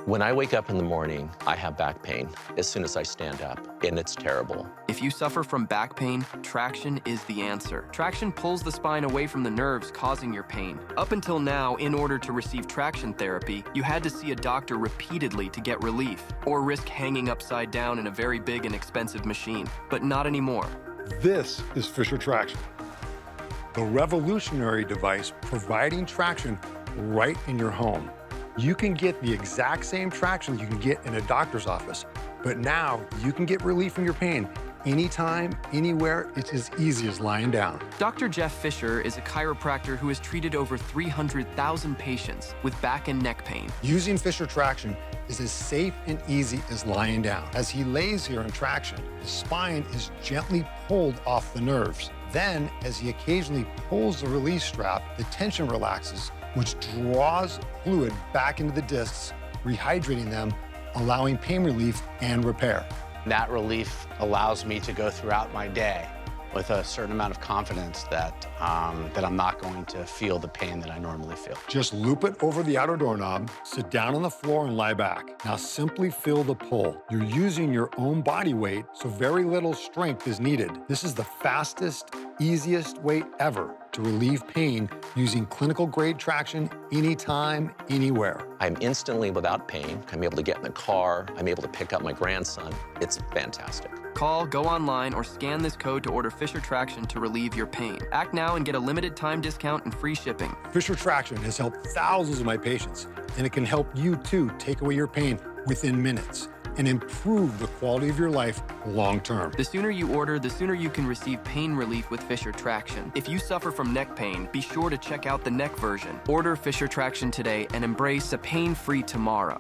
When I wake up in the morning, I have back pain as soon as I stand up, and it's terrible. If you suffer from back pain, traction is the answer. Traction pulls the spine away from the nerves causing your pain. Up until now, in order to receive traction therapy, you had to see a doctor repeatedly to get relief, or risk hanging upside down in a very big and expensive machine. But not anymore. This is Fisher Traction, the revolutionary device providing traction right in your home. You can get the exact same traction you can get in a doctor's office, but now you can get relief from your pain anytime, anywhere. It's as easy as lying down. Dr. Jeff Fisher is a chiropractor who has treated over 300,000 patients with back and neck pain. Using Fisher Traction is as safe and easy as lying down. As he lays here in traction, the spine is gently pulled off the nerves. Then, as he occasionally pulls the release strap, the tension relaxes, which draws fluid back into the discs, rehydrating them, allowing pain relief and repair. That relief allows me to go throughout my day with a certain amount of confidence that I'm not going to feel the pain that I normally feel. Just loop it over the outer doorknob, sit down on the floor and lie back. Now simply feel the pull. You're using your own body weight, so very little strength is needed. This is the fastest, easiest way ever to relieve pain using clinical grade traction anytime, anywhere. I'm instantly without pain. I'm able to get in the car. I'm able to pick up my grandson. It's fantastic. Call, go online, or scan this code to order Fisher Traction to relieve your pain. Act now and get a limited time discount and free shipping. Fisher Traction has helped thousands of my patients, and it can help you too take away your pain within minutes and improve the quality of your life long term. The sooner you order, the sooner you can receive pain relief with Fisher Traction. If you suffer from neck pain, be sure to check out the neck version. Order Fisher Traction today and embrace a pain-free tomorrow.